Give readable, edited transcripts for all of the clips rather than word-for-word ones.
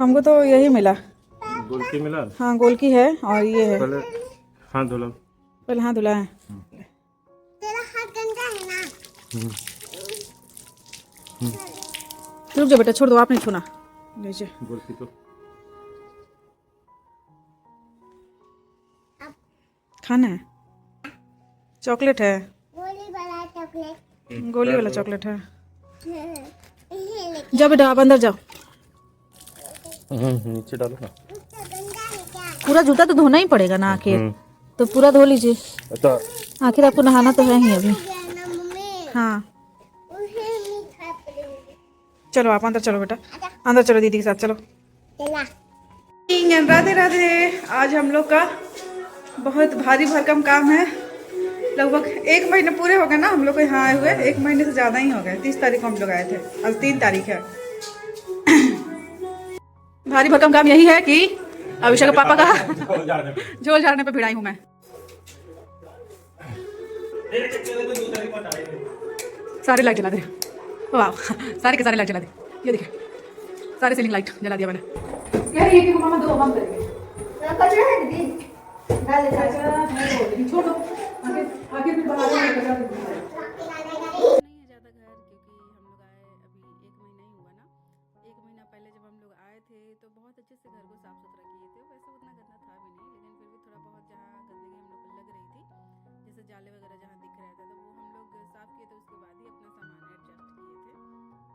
हमको तो यही मिला। गोल की मिला। हाँ गोल की है और ये है। पहले हाथ धुला। पहले हाथ धुला है। तेरा हाथ गंदा है ना। रुक जाओ बेटा, छोड़ दो, आप नहीं छूना। लीजिए गोल की तो खाना है। चॉकलेट है, गोली वाला चॉकलेट। गोली वाला चॉकलेट है। इसे लेके जाओ बेटा, आप अंदर जाओ। नीचे डालो ना। उसका गंदा है क्या? पूरा जूता तो धोना ही पड़ेगा ना आखिर, तो पूरा धो लीजिए। अच्छा आखिर आपको नहाना तो है ही अभी। ना मम्मी हाँ उसे मीठा पड़ेगा। चलो आप अंदर चलो बेटा, अंदर चलो दीदी के साथ चलो। चला राधे राधे। आज हम लोग का बहुत भारी भरकम काम है। लगभग 1 महीने पूरे हो गए ना हम लोग को यहाँ आए हुए। 1 महीने से ज़्यादा ही हो गए। 30 तारीख को हम लोग आए थे, आज 3 तारीख है। भारी भरकम काम यही है कि अभिषेक के पापा का झोल झाड़ने पे भिड़ाई हूँ मैं। सारे लाइट जला दे, वाह सारे के सारे लाइट जला दे। ये देखिए सारे सीलिंग लाइट जला दिया मैंने। कह रही है कि मामा 2 बम करेंगे। कचरा है दीदी। डाल दे। छोड़ दो, आगे फिर बाहर में कचरा नहीं है ज़्यादा घर, क्योंकि हम लोग आए अभी 1 महीना ही हुआ ना। 1 महीना पहले जब हम लोग आए थे तो बहुत अच्छे से घर को साफ सुथरा किए थे। वैसे उतना गंदा था भी नहीं, लेकिन फिर भी थोड़ा बहुत जहाँ गंदगी हम लोग को लग रही थी, जैसे जाले वगैरह जहाँ दिख रहा था, तो वो हम लोग साफ किए थे। उसके बाद ही अपना सामान एडजस्ट किए थे।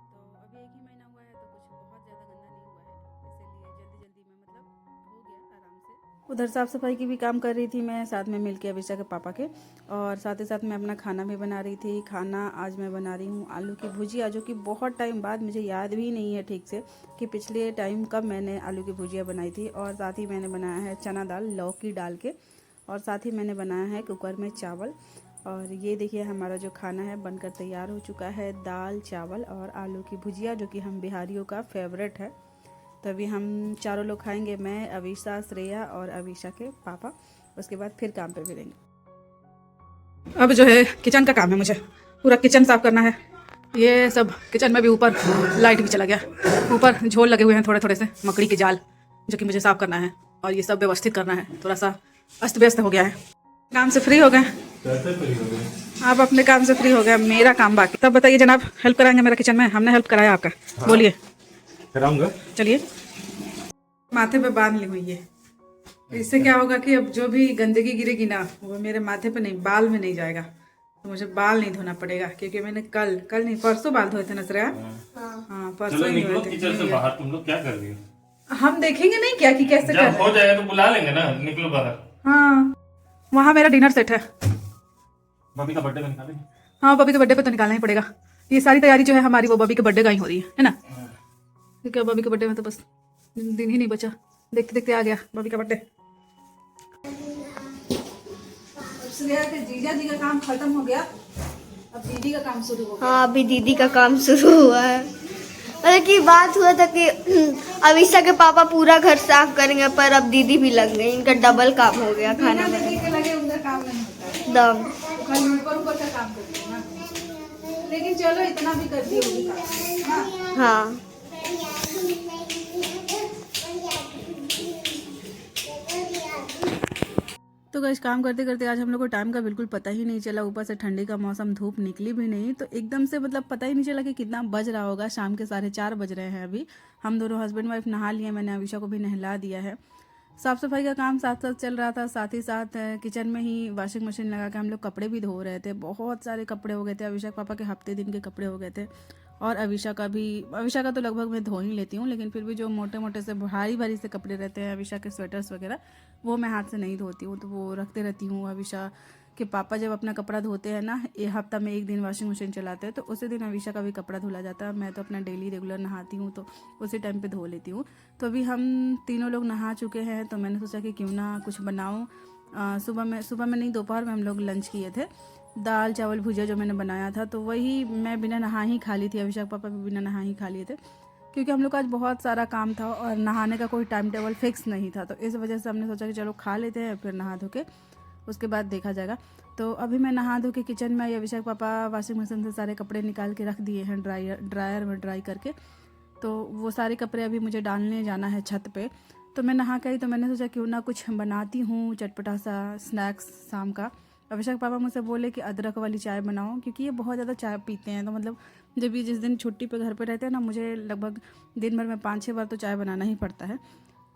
तो अभी 1 ही महीना हुआ है तो कुछ बहुत ज़्यादा गंदा नहीं हुआ है, इसीलिए जल्दी जल्दी में मतलब हो गया आराम से। उधर साफ़ सफाई की भी काम कर रही थी मैं, साथ में मिलके अभिषेक के पापा के, और साथ ही साथ मैं अपना खाना भी बना रही थी। खाना आज मैं बना रही हूँ आलू की भुजिया, जो कि बहुत टाइम बाद, मुझे याद भी नहीं है ठीक से कि पिछले टाइम कब मैंने आलू की भुजिया बनाई थी। और साथ ही मैंने बनाया है चना दाल लौकी डाल के, और साथ ही मैंने बनाया है कुकर में चावल। और ये देखिए हमारा जो खाना है बनकर तैयार हो चुका है, दाल चावल और आलू की भुजिया, जो कि हम बिहारियों का फेवरेट है। तभी हम चारों लोग खाएंगे, मैं, अविशा, श्रेया और अविशा के पापा। उसके बाद फिर काम पे मिलेंगे। अब जो है किचन का काम है, मुझे पूरा किचन साफ करना है। ये सब किचन में भी ऊपर लाइट भी चला गया, ऊपर झोल लगे हुए हैं थोड़े थोड़े से मकड़ी के जाल, जो कि मुझे साफ करना है। और ये सब व्यवस्थित करना है, थोड़ा सा अस्त व्यस्त हो गया है। काम से फ्री हो गए, आप अपने काम से फ्री हो गए, मेरा काम बाकी। तब बताइए जनाब, हेल्प कराएंगे मेरा किचन में? हमने हेल्प कराया आपका? हाँ। बोलिए। कराऊंगा। चलिए। माथे पे बांध ली हुई है, इससे क्या होगा कि अब जो भी गंदगी गिरेगी ना, वो मेरे माथे पे नहीं, बाल में नहीं जाएगा। तो मुझे बाल नहीं धोना पड़ेगा, क्योंकि मैंने कल नहीं परसों बाल धोए थे ना श्रेया। हाँ परसों ही धोए थे। किचन से बाहर तुम लोग क्या कर रही हो? हम देखेंगे नहीं क्या कि कैसे कर। हो जाएगा तो बुला लेंगे ना, निकलो बाहर। हाँ वहाँ मेरा डिनर सेट है। बबी का बर्थडे निकालेंगे। हाँ बबी के बर्थडे पे तो निकालना ही पड़ेगा। ये सारी तैयारी जो है हमारी, वो बबी के बर्थडे का ही हो रही है ना। क्योंकि बबी के बर्थडे में तो बस दिन ही नहीं बचा, देखते देखते आ गया बबी का बर्थडे। जीजा जी का काम खत्म हो गया, अब दीदी का काम शुरू हो गया। हाँ अभी दीदी का काम शुरू हुआ है। अरे की बात हुआ था कि अविशा के पापा पूरा घर साफ करेंगे, पर अब दीदी भी लग गई, इनका डबल काम हो गया खाना में। दीदी के लगे उधर काम नहीं होता है, दम खाली ऊपर ऊपर का काम करती है ना। लेकिन चलो इतना भी करती होगी काम। हाँ तो गाइस काम करते करते आज हम लोग को टाइम का बिल्कुल पता ही नहीं चला। ऊपर से ठंडी का मौसम, धूप निकली भी नहीं, तो एकदम से मतलब पता ही नहीं चला कि कितना बज रहा होगा। शाम के 4:30 बज रहे हैं अभी। हम दोनों हस्बैंड वाइफ नहा लिए, मैंने अविशा को भी नहला दिया है। साफ़ सफाई का काम साथ साथ चल रहा था, साथ ही साथ किचन में ही वॉशिंग मशीन लगा के हम लोग कपड़े भी धो रहे थे। बहुत सारे कपड़े हो गए थे, अविशा के पापा के हफ्ते दिन के कपड़े हो गए थे, और अविशा का तो लगभग मैं धो ही लेती हूँ, लेकिन फिर भी जो मोटे मोटे से भारी भारी से कपड़े रहते हैं, अविशा के स्वेटर्स वगैरह, वो मैं हाथ से नहीं धोती हूँ, तो वो रखते रहती हूँ। अविशा के पापा जब अपना कपड़ा धोते हैं ना, ये हफ्ता में 1 दिन वॉशिंग मशीन चलाते हैं, तो उसी दिन अविशा का भी कपड़ा धुला जाता है। मैं तो अपना डेली रेगुलर नहाती हूँ, तो उसी टाइम पे धो लेती हूँ। तो अभी हम तीनों लोग नहा चुके हैं, तो मैंने सोचा कि क्यों ना कुछ बनाऊँ। सुबह में नहीं, दोपहर में हम लोग लंच किए थे। दाल चावल भुजिया जो मैंने बनाया था, तो वही मैं बिना नहा ही खा ली थी। अभिषेक पापा भी बिना नहा ही खा लिए थे, क्योंकि हम लोग का आज बहुत सारा काम था और नहाने का कोई टाइम टेबल फिक्स नहीं था। तो इस वजह से हमने सोचा कि चलो खा लेते हैं, फिर नहा धो के उसके बाद देखा जाएगा। तो अभी मैं नहा धो के किचन में आई। अभिषेक पापा वॉशिंग मशीन से सारे कपड़े निकाल के रख दिए हैं ड्रायर में ड्राई करके। तो वो सारे कपड़े अभी मुझे डालने जाना है छत पे। तो मैं नहा के आई तो मैंने सोचा क्यों ना कुछ बनाती हूँ चटपटा सा स्नैक्स शाम का। अभिषेक पापा मुझसे बोले कि अदरक वाली चाय बनाओ, क्योंकि ये बहुत ज़्यादा चाय पीते हैं। तो मतलब जब ये जिस दिन छुट्टी पे घर पे रहते हैं ना, मुझे लगभग दिन भर में 5-6 बार तो चाय बनाना ही पड़ता है।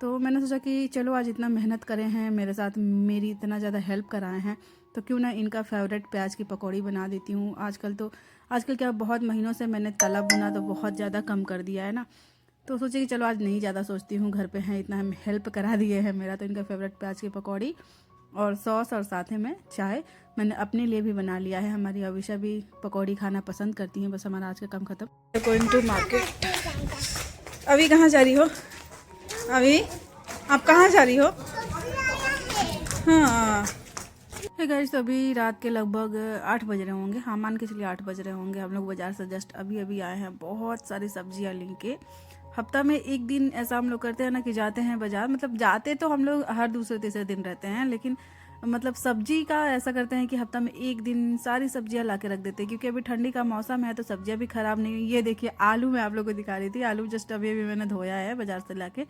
तो मैंने सोचा कि चलो आज इतना मेहनत करे हैं मेरे साथ, मेरी इतना ज़्यादा हेल्प कराए हैं, तो क्यों ना इनका फेवरेट प्याज की पकौड़ी बना देती हूँ। आजकल क्या बहुत महीनों से मैंने तला भुना तो बहुत ज़्यादा कम कर दिया है ना, तो सोचे कि चलो आज नहीं ज़्यादा सोचती हूँ, घर पे हैं इतना हेल्प करा दिए हैं मेरा, तो इनका फेवरेट प्याज की पकौड़ी और सॉस और साथ में चाय मैंने अपने लिए भी बना लिया है। हमारी अविशा भी पकौड़ी खाना पसंद करती हैं। बस हमारा आज का काम खत्म। Going to market. अभी कहाँ जा रही हो? अभी आप कहाँ जा रही हो? हाँ गाइस, तो अभी रात के लगभग 8 बज रहे होंगे। हाँ, मान के चलिए 8 बज रहे होंगे। हम लोग बाज़ार से जस्ट अभी आए हैं बहुत सारी सब्जियां लेके। हफ्ता में एक दिन ऐसा हम लोग करते हैं ना कि जाते हैं बाज़ार, मतलब जाते तो हम लोग हर दूसरे तीसरे दिन रहते हैं, लेकिन मतलब सब्जी का ऐसा करते हैं कि हफ्ता में एक दिन सारी सब्जियां ला के रख देते हैं, क्योंकि अभी ठंडी का मौसम है तो सब्जियां भी ख़राब नहीं। ये देखिए आलू मैं आप लोगों को दिखा रही थी, आलू जस्ट अभी मैंने धोया है बाज़ार से लाके।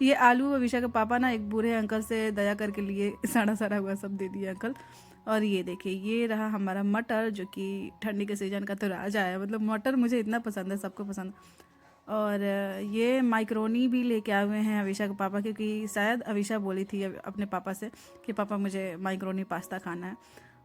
ये आलू अभिषेक के पापा ना एक बूढ़े अंकल से दया करके लिए, सड़ा हुआ सब दे दिया अंकल। और ये देखिए ये रहा हमारा मटर, जो कि ठंडी के सीज़न का तो राजा है। मतलब मटर मुझे इतना पसंद है, सबको पसंद। और ये माइक्रोनी भी लेके आए हुए हैं अविशा के पापा, क्योंकि शायद अविशा बोली थी अपने पापा से कि पापा मुझे माइक्रोनी पास्ता खाना है।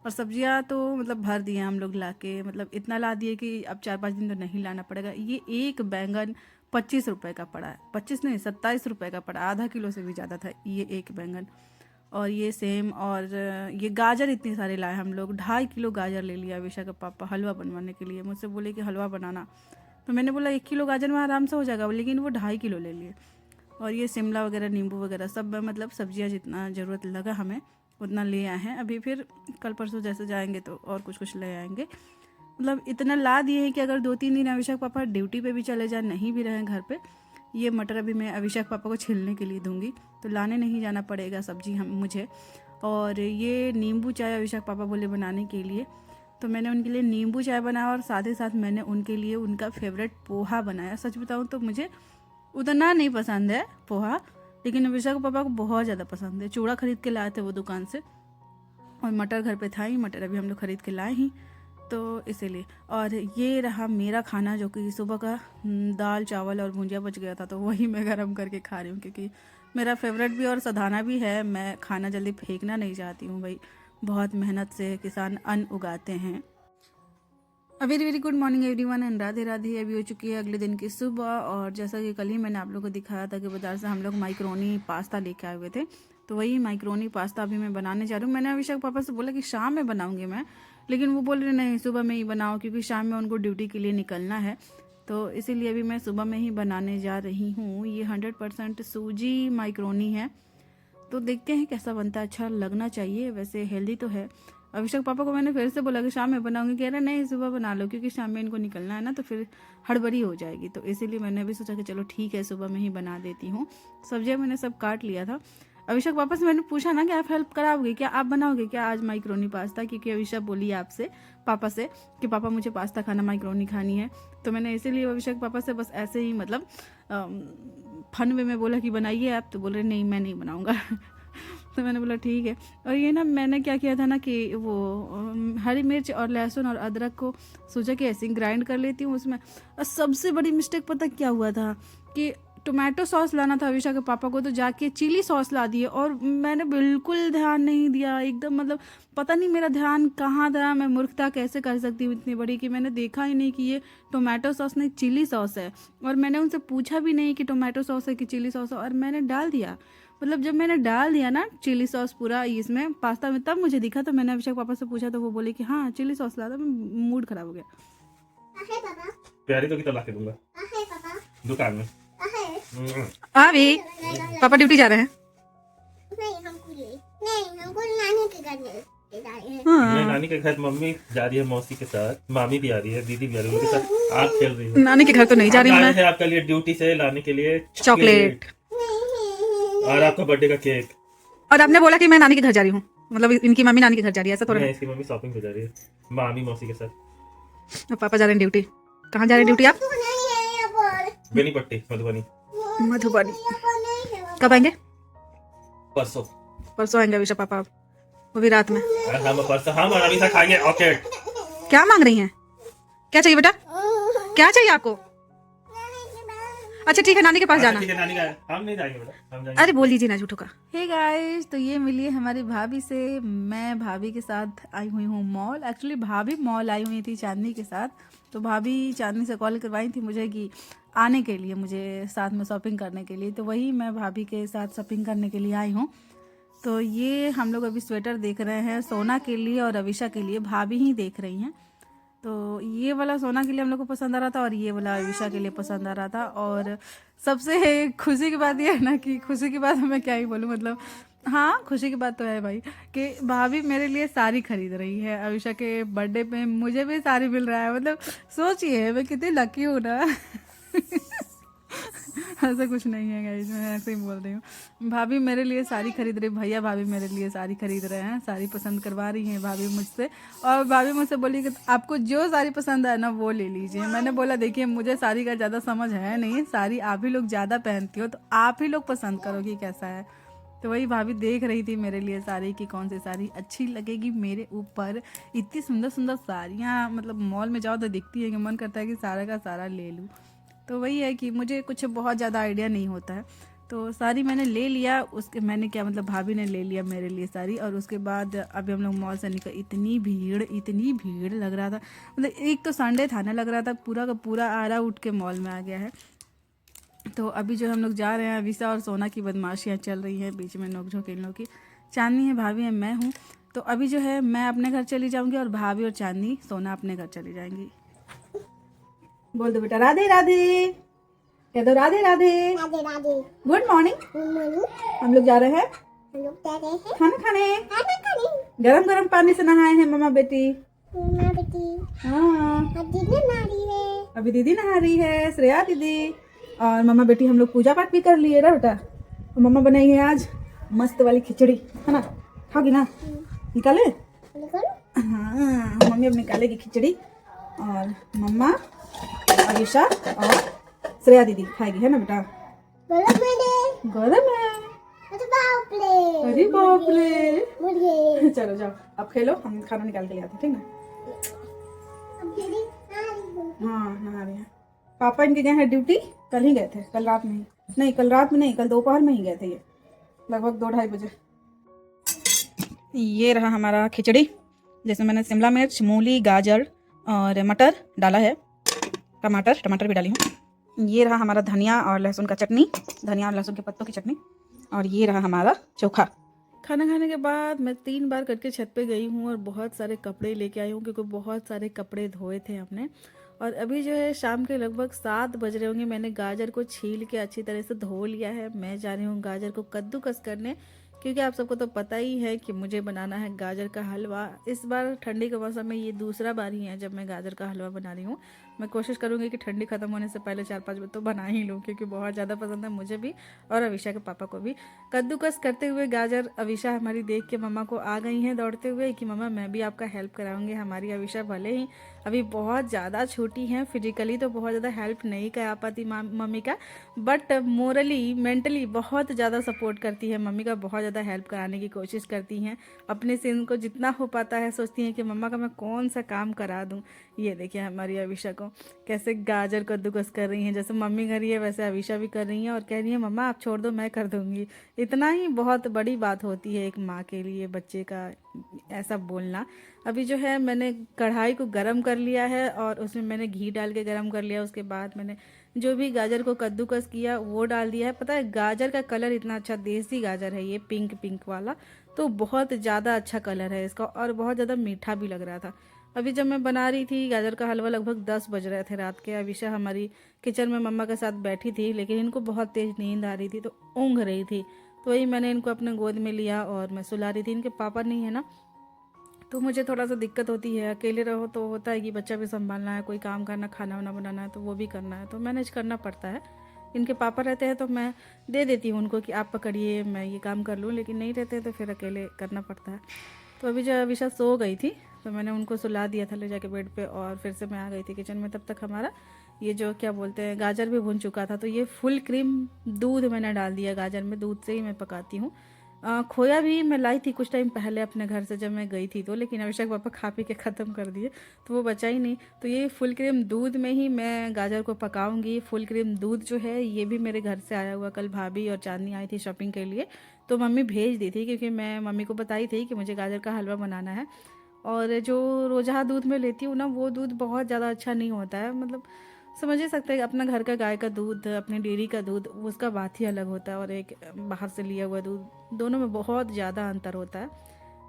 और सब्जियां तो मतलब भर दिए हम लोग लाके, मतलब इतना ला दिए कि अब 4-5 दिन तो नहीं लाना पड़ेगा। ये एक बैंगन 25 रुपये का पड़ा है, 25 नहीं 27 रुपये का पड़ा, आधा किलो से भी ज़्यादा था ये एक बैंगन। और ये सेम, और ये गाजर इतनी सारे लाए हम लोग, 2.5 किलो गाजर ले लिया अविशा के पापा हलवा बनवाने के लिए। मुझसे बोले कि हलवा बनाना, तो मैंने बोला 1 किलो गाजर में आराम से हो जाएगा, लेकिन वो 2.5 किलो ले लिए। और ये शिमला वगैरह, नींबू वगैरह सब, मतलब सब्जियां जितना ज़रूरत लगा हमें उतना ले आए हैं। अभी फिर कल परसों जैसे जाएंगे तो और कुछ ले आएंगे। मतलब इतना ला दिए हैं कि अगर 2-3 दिन अभिषेक पापा ड्यूटी पे भी चले जाए, नहीं भी रहें घर पे, ये मटर अभी मैं अभिषेक पापा को छिलने के लिए दूंगी, तो लाने नहीं जाना पड़ेगा सब्जी मुझे। और ये नींबू चाय अभिषेक पापा बोले बनाने के लिए, तो मैंने उनके लिए नींबू चाय बनाया, और साथ ही साथ मैंने उनके लिए उनका फेवरेट पोहा बनाया। सच बताऊँ तो मुझे उतना नहीं पसंद है पोहा, लेकिन अभिषेक पापा को बहुत ज़्यादा पसंद है। चूड़ा खरीद के लाए थे वो दुकान से, और मटर घर पे था ही, मटर अभी हम लोग खरीद के लाए ही, तो इसीलिए। और ये रहा मेरा खाना, जो कि सुबह का दाल चावल और भुंजिया बच गया था, तो वही मैं गरम करके खा रही हूँ, क्योंकि मेरा फेवरेट भी और साधाना भी है। मैं खाना जल्दी फेंकना नहीं चाहती हूँ भाई, बहुत मेहनत से किसान अन्न उगाते हैं। Very good morning everyone and Radhe Radhe. अभी हो चुकी है अगले दिन की सुबह, और जैसा कि कल ही मैंने आप लोगों को दिखाया था कि बाजार से हम लोग माइक्रोनी पास्ता लेके आए हुए थे, तो वही माइक्रोनी पास्ता अभी मैं बनाने जा रही हूँ। मैंने अभिषेक पापा से बोला कि शाम में बनाऊंगी मैं, लेकिन वो बोल रहे नहीं सुबह में ही बनाओ, क्योंकि शाम में उनको ड्यूटी के लिए निकलना है, तो इसीलिए अभी मैं सुबह में ही बनाने जा रही हूँ। ये 100% सूजी माइक्रोनी है, तो देखते हैं कैसा बनता है। अच्छा लगना चाहिए, वैसे हेल्दी तो है। अभिषेक पापा को मैंने फिर से बोला कि शाम में बनाऊंगी, कह रहे नहीं सुबह बना लो, क्योंकि शाम में इनको निकलना है ना, तो फिर हड़बड़ी हो जाएगी। तो इसीलिए मैंने भी सोचा कि चलो ठीक है सुबह में ही बना देती हूँ। सब्जियाँ मैंने सब काट लिया था। अभिषेक पापा से मैंने पूछा ना कि आप हेल्प कराओगे क्या, आप बनाओगे क्या आज माइक्रोनी पास्ता, क्योंकि अभिषेक बोली आपसे पापा से कि पापा मुझे पास्ता खाना, माइक्रोनी खानी है। तो मैंने इसीलिए अभिषेक पापा से बस ऐसे ही मतलब फन वे में बोला कि बनाइए आप, तो बोल रहे नहीं मैं नहीं बनाऊँगा तो मैंने बोला ठीक है। और ये ना मैंने क्या किया था ना कि वो हरी मिर्च और लहसुन और अदरक को सोचा कि ऐसे ही ग्राइंड कर लेती हूँ उसमें। और सबसे बड़ी मिस्टेक पता क्या हुआ था कि टोमेटो सॉस लाना था अविशा के पापा को, तो जाके चिली सॉस ला दिए, और मैंने बिल्कुल ध्यान नहीं दिया एकदम, मतलब पता नहीं मेरा ध्यान कहाँ था। मैं मूर्खता कैसे कर सकती हूँ इतनी बड़ी कि मैंने देखा ही नहीं कि ये टोमेटो सॉस नहीं चिली सॉस है। और मैंने उनसे पूछा भी नहीं कि टोमेटो सॉस है कि चिली सॉस है, और मैंने डाल दिया। मतलब जब मैंने डाल दिया ना चिली सॉस पूरा इसमें पास्ता में, तब मुझे दिखा। तो मैंने अभिषेक पापा से पूछा, तो वो बोले कि हाँ चिली सॉस ला दो। मूड खराब हो गया। प्यारी तो कितना ला के दूंगा दुकान में। अभी पापा ड्यूटी जा रहे हैं। मैं नानी के घर, मम्मी जा रही है मौसी के साथ, मामी भी आ रही है, दीदी भी आ रही है, उनके साथ आप खेल रही हो। नानी के घर तो नहीं जा रही हूँ मैं, आपके लिए ड्यूटी से लाने के लिए चॉकलेट और आपका बर्थडे का केक। और आपने बोला कि मैं नानी के घर जा रही हूँ, मतलब इनकी मम्मी नानी के घर जा रही है, ऐसा थोड़ा है। इसकी मम्मी शॉपिंग पे जा रही है, मामी मौसी के साथ। पापा जा रहे हैं ड्यूटी। कहाँ जा रहे हैं ड्यूटी आप? बेनीपट्टी मधुबनी। मधुबनी। कब आएंगे? परसों। परसों आएंगे अविशा पापा, वो भी रात में। हम परसों हम और अभी खाएंगे ऑर्किड। क्या मांग रही हैं? क्या चाहिए बेटा? क्या चाहिए आपको? अच्छा ठीक है, नानी के पास जाना। ठीक है, नानी का हम नहीं जाएंगे बेटा, हम जाएंगे। अरे बोल दीजिए ना झूठों का। हे गाइस, तो ये मिली है हमारी भाभी से। मैं भाभी के साथ आई हुई हूँ मॉल। एक्चुअली भाभी मॉल आई हुई थी चांदनी के साथ, तो भाभी चांदनी से कॉल करवाई थी मुझे कि आने के लिए, मुझे साथ में शॉपिंग करने के लिए। तो वही मैं भाभी के साथ शॉपिंग करने के लिए आई हूँ। तो ये हम लोग अभी स्वेटर देख रहे हैं सोना के लिए और अविशा के लिए, भाभी ही देख रही हैं। तो ये वाला सोना के लिए हम लोग को पसंद आ रहा था और ये वाला अविशा के लिए पसंद आ रहा था। और सबसे खुशी की बात ये है ना कि खुशी की बात मैं क्या ही बोलूँ, मतलब हाँ खुशी की बात तो है भाई कि भाभी मेरे लिए साड़ी खरीद रही है। अविशा के बर्थडे पे मुझे भी साड़ी मिल रहा है, मतलब सोचिए मैं कितनी लकी हूँ ना। ऐसा कुछ नहीं है गाइस, मैं ऐसे ही बोल रही हूँ। भाभी मेरे लिए साड़ी खरीद रही, भैया भाभी मेरे लिए साड़ी खरीद रहे हैं, साड़ी पसंद करवा रही हैं भाभी मुझसे। और भाभी मुझसे बोली कि आपको जो साड़ी पसंद है ना वो ले लीजिए। मैंने बोला देखिए मुझे साड़ी का ज़्यादा समझ है नहीं, साड़ी आप ही लोग ज़्यादा पहनती हो तो आप ही लोग पसंद करोगी कैसा है। तो वही भाभी देख रही थी मेरे लिए साड़ी की कौन सी साड़ी अच्छी लगेगी मेरे ऊपर। इतनी सुंदर सुंदर साड़ियाँ, मतलब मॉल में जाओ तो दिखती है कि मन करता है कि सारा का सारा ले लूँ। तो वही है कि मुझे कुछ बहुत ज़्यादा आइडिया नहीं होता है। तो साड़ी मैंने ले लिया, उसके मैंने क्या मतलब भाभी ने ले लिया मेरे लिए साड़ी। और उसके बाद अभी हम लोग मॉल से निकल, इतनी भीड़ लग रहा था, मतलब एक तो संडे था ना, लग रहा था पूरा का पूरा आरा उठ के मॉल में आ गया है। तो अभी जो हम लोग जा रहे हैं, अविशा और सोना की बदमाशियाँ चल रही हैं, बीच में नोक-झोंक इन लोगों की। चांदनी है, भाभी है, मैं हूँ। तो अभी जो है मैं अपने घर चली जाऊँगी और भाभी और चांदनी सोना अपने घर चली जाएंगी। बोल दो बेटा राधे राधे, कह दो Radhe Radhe. Radhe Radhe. Good morning. Good morning. हम लोग जा रहे हैं हम लोग जा रहे हैं खाना खाने। खाना खाने। गरम गरम पानी से नहाए हैं मम्मा बेटी। मम्मा बेटी हाँ, अब दीदी नारी है। अभी दीदी नहा रही है, श्रेया दीदी और मम्मा बेटी। हम लोग पूजा पाठ भी कर लिए ना बेटा। और मम्मा बनाई है आज मस्त वाली खिचड़ी, है ना? खाओगी ना? निकाले? निकलो। हाँ, मम्मी अब निकालेगी खिचड़ी और मम्मा, अविशा और श्रेया दीदी खाएगी, है ना बेटा? गरम मेरे। गरम है। अरे बाप रे। अरे बाप रे। मुझे चलो जाओ अब खेलो, हम खाना निकाल के ले आते, ठीक ना? अब दीदी नारी। हाँ नहा रहे हैं। पापा इनके गए हैं ड्यूटी, कल ही गए थे, कल रात में ही नहीं, कल रात में नहीं, कल दोपहर में ही गए थे, ये लगभग 2-2:30 बजे। ये रहा हमारा खिचड़ी, जैसे मैंने शिमला मिर्च, मूली, गाजर और मटर डाला है, टमाटर भी डाली हूँ। ये रहा हमारा धनिया और लहसुन का चटनी, धनिया और लहसुन के पत्तों की चटनी। और ये रहा हमारा चोखा। खाना खाने के बाद मैं 3 बार करके छत पे गई हूँ और बहुत सारे कपड़े लेके आई हूँ, क्योंकि बहुत सारे कपड़े धोए थे हमने। और अभी जो है शाम के लगभग 7 बज रहे होंगे। मैंने गाजर को छील के अच्छी तरह से धो लिया है। मैं जा रही हूँ गाजर को कद्दूकस करने, क्योंकि आप सबको तो पता ही है कि मुझे बनाना है गाजर का हलवा। इस बार ठंडी के मौसम में ये दूसरा बार ही है जब मैं गाजर का हलवा बना रही हूँ। मैं कोशिश करूँगी कि ठंडी ख़त्म होने से पहले 4-5 बजे तो बना ही लूँ, क्योंकि बहुत ज़्यादा पसंद है मुझे भी और अविशा के पापा को भी। कद्दूकस करते हुए गाजर अविशा हमारी देख के मम्मा को आ गई हैं दौड़ते हुए कि मम्मा मैं भी आपका हेल्प कराऊंगी। हमारी अविशा भले ही अभी बहुत ज़्यादा छोटी हैं, फिजिकली तो बहुत ज़्यादा हेल्प नहीं करा पाती मम्मी का, बट मोरली मेंटली बहुत ज़्यादा सपोर्ट करती है मम्मी का, बहुत ज़्यादा हेल्प कराने की कोशिश करती हैं। अपने से इनको जितना हो पाता है सोचती हैं कि मम्मा का मैं कौन सा काम करा दूँ। ये देखिए हमारी अविशा को कैसे गाजर कद्दूकस कर रही हैं, जैसे मम्मी कर रही है वैसे अविशा भी कर रही हैं और कह रही है मम्मा आप छोड़ दो मैं कर दूँगी। इतना ही बहुत बड़ी बात होती है एक माँ के लिए, बच्चे का ऐसा बोलना। अभी जो है मैंने कढ़ाई को गरम कर लिया है और उसमें मैंने घी डाल के गरम कर लिया। उसके बाद मैंने जो भी गाजर को कद्दूकस किया वो डाल दिया है। पता है गाजर का कलर इतना अच्छा, देसी गाजर है ये, पिंक वाला, तो बहुत ज़्यादा अच्छा कलर है इसका और बहुत ज़्यादा मीठा भी लग रहा था। अभी जब मैं बना रही थी गाजर का हलवा लगभग 10 बज रहे थे रात के। अविशा हमारी किचन में मम्मा के साथ बैठी थी, लेकिन इनको बहुत तेज़ नींद आ रही थी तो ऊँघ रही थी। तो वही मैंने इनको अपने गोद में लिया और मैं सुला रही थी। इनके पापा नहीं है ना, तो मुझे थोड़ा सा दिक्कत होती है। अकेले रहो तो होता है कि बच्चा भी संभालना है, कोई काम करना, खाना वाना बनाना है तो वो भी करना है, तो मैनेज करना पड़ता है। इनके पापा रहते हैं तो मैं दे देती हूँ उनको कि आप पकड़िए मैं ये काम कर लूँ, लेकिन नहीं रहते तो फिर अकेले करना पड़ता है। तो अभी जब अविशा सो गई थी तो मैंने उनको सुला दिया था ले जाके बेड पे और फिर से मैं आ गई थी किचन में। तब तक हमारा ये जो क्या बोलते हैं गाजर भी भुन चुका था। तो ये फुल क्रीम दूध मैंने डाल दिया गाजर में, दूध से ही मैं पकाती हूँ। खोया भी मैं लाई थी कुछ टाइम पहले अपने घर से जब मैं गई थी, तो लेकिन अभिषेक पापा खा पी के ख़त्म कर दिए, तो वो बचा ही नहीं। तो ये फुल क्रीम दूध में ही मैं गाजर को पकाऊंगी। फुल क्रीम दूध जो है ये भी मेरे घर से आया हुआ, कल भाभी और चांदनी आई थी शॉपिंग के लिए, तो मम्मी भेज दी थी, क्योंकि मैं मम्मी को बताई थी कि मुझे गाजर का हलवा बनाना है। और जो रोज़ा दूध में लेती हूँ ना, वो दूध बहुत ज़्यादा अच्छा नहीं होता है, मतलब समझ ही सकते हैं। अपना घर का गाय का दूध, अपनी डेयरी का दूध, उसका बात ही अलग होता है, और एक बाहर से लिया हुआ दूध, दोनों में बहुत ज़्यादा अंतर होता है।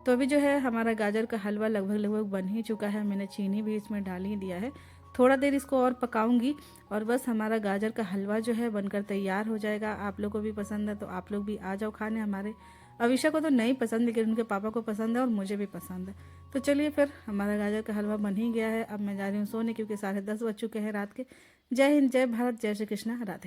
तो अभी जो है हमारा गाजर का हलवा लगभग बन ही चुका है। मैंने चीनी भी इसमें डाल ही दिया है। थोड़ा देर इसको और पकाऊंगी और बस हमारा गाजर का हलवा जो है बनकर तैयार हो जाएगा। आप लोग को भी पसंद है तो आप लोग भी आ जाओ खाने। हमारे अविशा को तो नहीं पसंद, लेकिन उनके पापा को पसंद है और मुझे भी पसंद है। तो चलिए फिर, हमारा गाजर का हलवा बन ही गया है। अब मैं जा रही हूँ सोने, क्योंकि 10:30 बज चुके हैं रात के। जय हिंद, जय भारत, जय श्री कृष्णा, राधे।